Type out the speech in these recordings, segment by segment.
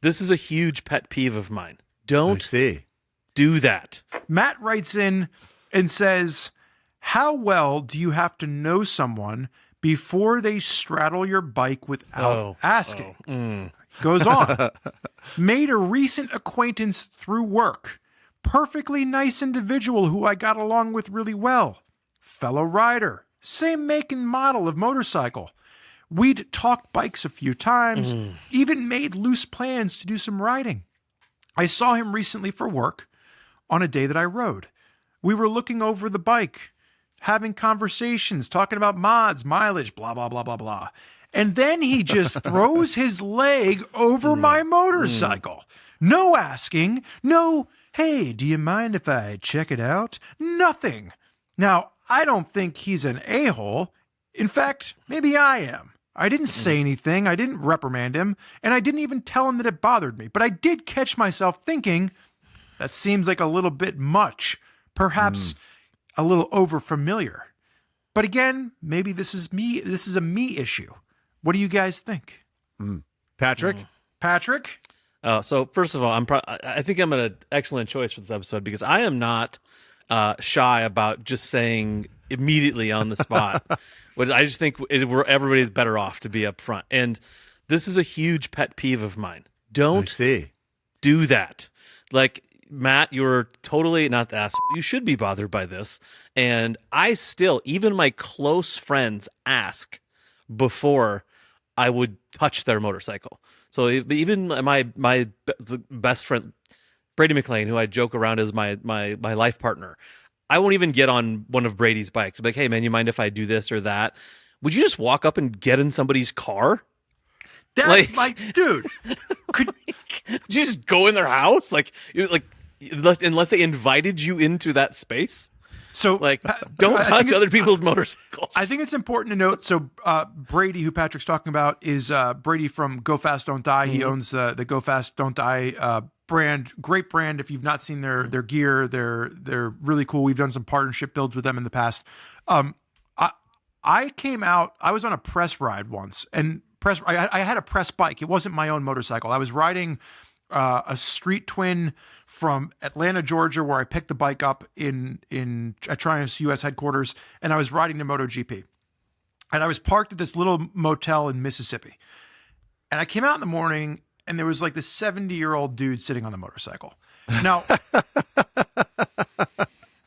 This is a huge pet peeve of mine. I Don't see. do that. Matt writes in and says, how well do you have to know someone before they straddle your bike without asking? Goes on. Made a recent acquaintance through work. Perfectly nice individual who I got along with really well. Fellow rider. Same make and model of motorcycle. We'd talked bikes a few times, even made loose plans to do some riding. I saw him recently for work on a day that I rode. We were looking over the bike, having conversations, talking about mods, mileage, blah, blah, blah, blah, blah. And then he just throws his leg over my motorcycle. No asking, no, hey, do you mind if I check it out? Nothing. Now, I don't think he's an a-hole. In fact, maybe I am. I didn't say anything. I didn't reprimand him. And I didn't even tell him that it bothered me. But I did catch myself thinking, that seems like a little bit much. Perhaps a little overfamiliar. But again, maybe this is me. This is a me issue. What do you guys think? Patrick? Patrick? So first of all, I think I'm an excellent choice for this episode because I am not shy about just saying immediately on the spot. I just think everybody's better off to be up front. And this is a huge pet peeve of mine. Don't do that. Like, Matt, you're totally not the asshole. You should be bothered by this. And I still, even my close friends ask before I would touch their motorcycle. So even my best friend, Brady McLean, who I joke around as my life partner, I won't even get on one of Brady's bikes. I'll be like, hey, man, you mind if I do this or that? Would you just walk up and get in somebody's car? That's dude. Could you just go in their house? Unless they invited you into that space? So, don't touch other people's motorcycles. I think it's important to note. So, Brady, who Patrick's talking about, is Brady from Go Fast Don't Die. He owns the Go Fast Don't Die brand. Great brand. If you've not seen their gear, they're really cool. We've done some partnership builds with them in the past. I came out. I was on a press ride once, and I had a press bike. It wasn't my own motorcycle. I was riding a street twin from Atlanta, Georgia, where I picked the bike up at Triumph's U.S. headquarters, and I was riding to MotoGP. And I was parked at this little motel in Mississippi. And I came out in the morning, and there was like this 70-year-old dude sitting on the motorcycle. Now,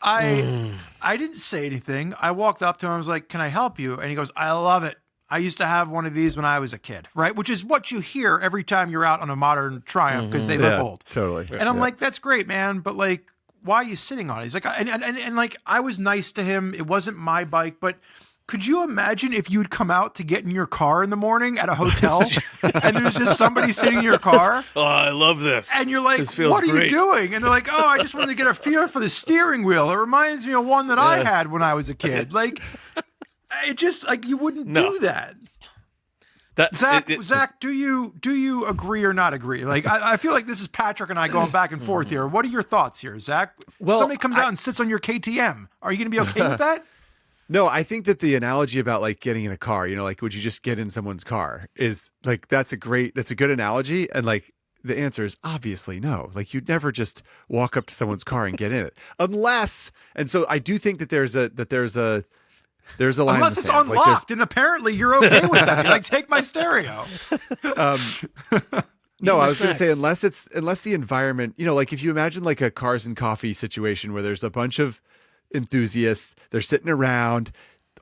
I didn't say anything. I walked up to him. I was like, can I help you? And he goes, I love it. I used to have one of these when I was a kid, right? Which is what you hear every time you're out on a modern Triumph because they look old. Totally. And I'm like, that's great, man. But like, why are you sitting on it? He's like, and like, I was nice to him. It wasn't my bike, but could you imagine if you'd come out to get in your car in the morning at a hotel and there's just somebody sitting in your car? Oh, I love this. And you're like, what are you doing? And they're like, oh, I just wanted to get a feel for the steering wheel. It reminds me of one that I had when I was a kid. Like, it just like you wouldn't do that. Zach, do you agree or not agree? Like, I feel like this is Patrick and I going back and forth here. What are your thoughts here, Zach? Well, somebody comes out and sits on your KTM. Are you going to be okay with that? No, I think that the analogy about like getting in a car, like, would you just get in someone's car is like, that's a good analogy. And like, the answer is obviously no. Like, you'd never just walk up to someone's car and get in it unless, and so I do think that there's a line. Unless it's unlocked, and apparently you're okay with that. You're like, take my stereo. No, I was going to say unless the environment, like if you imagine like a cars and coffee situation where there's a bunch of enthusiasts, they're sitting around,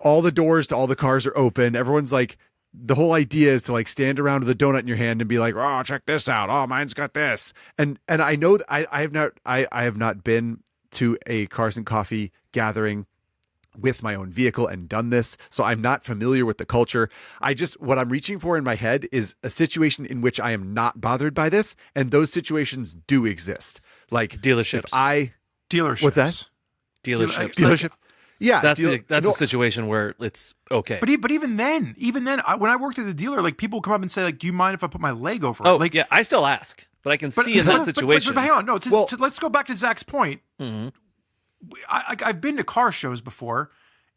all the doors to all the cars are open. Everyone's like, the whole idea is to like stand around with a donut in your hand and be like, oh, check this out. Oh, mine's got this. And I know that I have not been to a cars and coffee gathering with my own vehicle and done this. So I'm not familiar with the culture. What I'm reaching for in my head is a situation in which I am not bothered by this. And those situations do exist. Dealerships. Dealerships. What's that? Dealerships. Yeah. That's a situation where it's okay. But even then, when I worked at the dealer, like people come up and say, like, do you mind if I put my leg over it? Oh, like, yeah, I still ask, but I can see in that situation. But hang on, no. Let's go back to Zach's point. Mm-hmm. I've been to car shows before.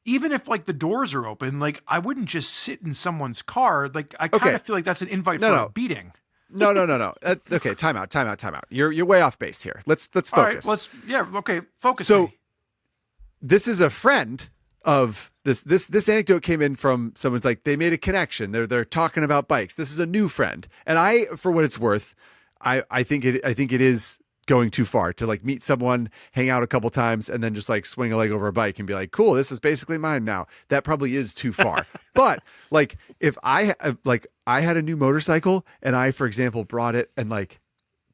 Even if like the doors are open, like I wouldn't just sit in someone's car. Like I kind of feel like that's an invite for a beating. No. Okay, time out. You're way off base here. Let's focus. All right, focus. So me. this is a friend of this anecdote came in from someone's like they made a connection. They're talking about bikes. This is a new friend, and I, for what it's worth, I think it is going too far to like meet someone, hang out a couple times, and then just like swing a leg over a bike and be like, cool, this is basically mine now. That probably is too far. But like if I had a new motorcycle and I, for example, brought it and I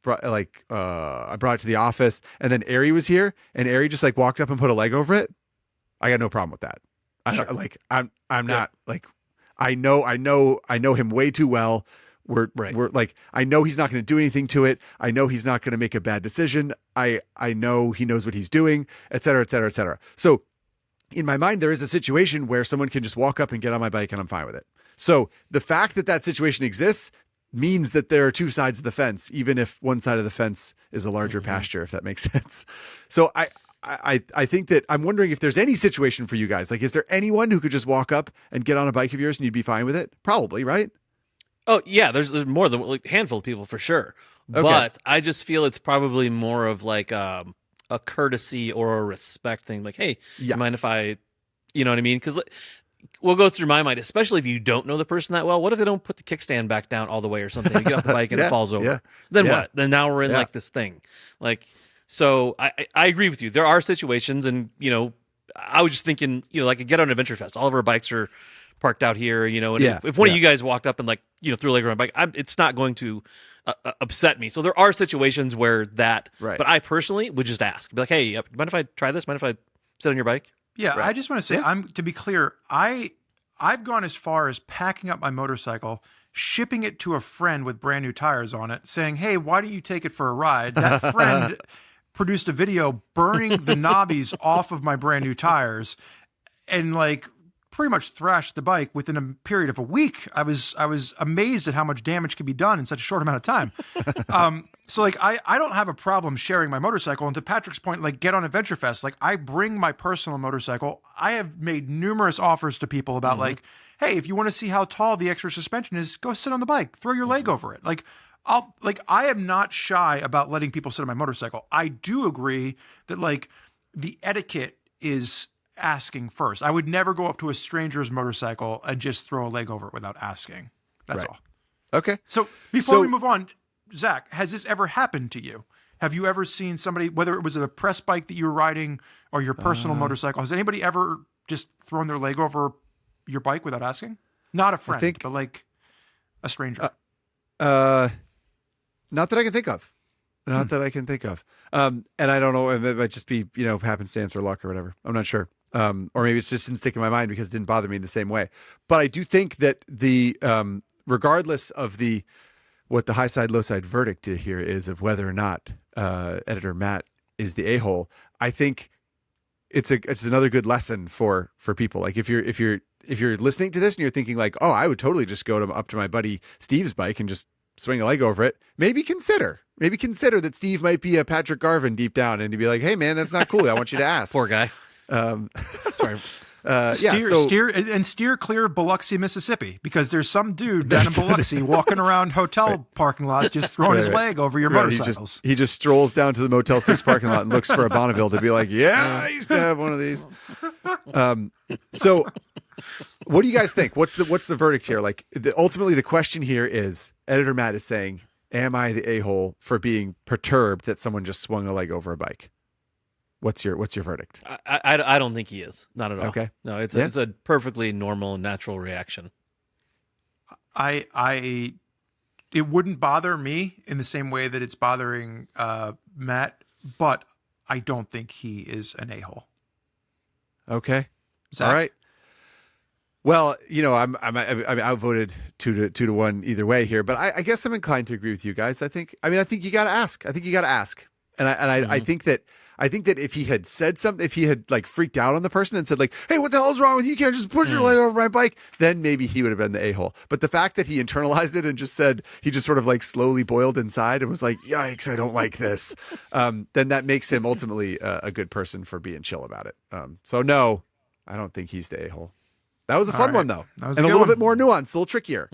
brought it to the office, and then Ari was here and Ari just like walked up and put a leg over it, I got no problem with that. Sure. I'm not like, I know him way too well. We're like, I know he's not going to do anything to it. I know he's not going to make a bad decision. I know he knows what he's doing, et cetera, et cetera, et cetera. So in my mind, there is a situation where someone can just walk up and get on my bike and I'm fine with it. So the fact that situation exists means that there are two sides of the fence, even if one side of the fence is a larger pasture, if that makes sense. So I think that I'm wondering if there's any situation for you guys. Like, is there anyone who could just walk up and get on a bike of yours and you'd be fine with it? Probably, right? Oh yeah, there's more than like a handful of people for sure. Okay. But I just feel it's probably more of like a courtesy or a respect thing. Like, hey, you mind if I, you know what I mean? Because what goes through my mind, especially if you don't know the person that well, what if they don't put the kickstand back down all the way or something? You get off the bike and it falls over. Yeah. Then what? Then now we're in like this thing. Like, so I agree with you. There are situations, and I was just thinking, like a Get on Adventure Fest. All of our bikes are parked out here, and if one of you guys walked up and like, threw a leg around my bike, it's not going to upset me. So there are situations where that, right. But I personally would just ask, be like, hey, mind if I try this? Mind if I sit on your bike? Yeah. Right. I just want to say, to be clear, I've gone as far as packing up my motorcycle, shipping it to a friend with brand new tires on it, saying, hey, why don't you take it for a ride? That friend produced a video burning the knobbies off of my brand new tires and like pretty much thrashed the bike within a period of a week. I was amazed at how much damage could be done in such a short amount of time. So like, I don't have a problem sharing my motorcycle. And to Patrick's point, like Get on Adventure Fest, like I bring my personal motorcycle. I have made numerous offers to people about like, hey, if you want to see how tall the extra suspension is, go sit on the bike, throw your leg over it. Like I am not shy about letting people sit on my motorcycle. I do agree that like the etiquette is asking first. I would never go up to a stranger's motorcycle and just throw a leg over it without asking. That's all. Okay. So before we move on, Zach, has this ever happened to you? Have you ever seen somebody, whether it was a press bike that you were riding or your personal motorcycle, has anybody ever just thrown their leg over your bike without asking? Not a friend, but like a stranger. Not that I can think of. Not that I can think of. And I don't know, it might just be, happenstance or luck or whatever. I'm not sure. Or maybe it's just didn't stick in my mind because it didn't bother me the same way. But I do think that regardless of what the Highside Lowside verdict here is of whether or not editor Matt is the a-hole, I think it's another good lesson for people. Like if you're listening to this and you're thinking like, oh, I would totally just go up to my buddy Steve's bike and just swing a leg over it. Maybe consider that Steve might be a Patrick Garvin deep down, and to be like, hey man, that's not cool. I want you to ask. Poor guy. Sorry. Steer clear of Biloxi, Mississippi, because there's some dude down in Biloxi walking around hotel parking lots just throwing his leg over your motorcycles. He just strolls down to the Motel 6 parking lot and looks for a Bonneville to be like, yeah, I used to have one of these. So what do you guys think? What's the verdict here? Like ultimately the question here is, editor Matt is saying, am I the a-hole for being perturbed that someone just swung a leg over a bike? What's your verdict? I don't think he is. Not at all. Okay. No, it's a perfectly normal and natural reaction. It wouldn't bother me in the same way that it's bothering Matt, but I don't think he is an a-hole. Okay. Zach? All right. Well, I'm outvoted 2-1 either way here, but I guess I'm inclined to agree with you guys. I think you got to ask. And I think that if he had said something, if he had like freaked out on the person and said like, hey, what the hell's wrong with you? You can't just push your leg over my bike. Then maybe he would have been the a-hole. But the fact that he internalized it and just said, he just sort of like slowly boiled inside and was like, yikes, I don't like this. Then that makes him ultimately a good person for being chill about it. So no, I don't think he's the a-hole. That was a fun one though. That was a little bit more nuanced, a little trickier.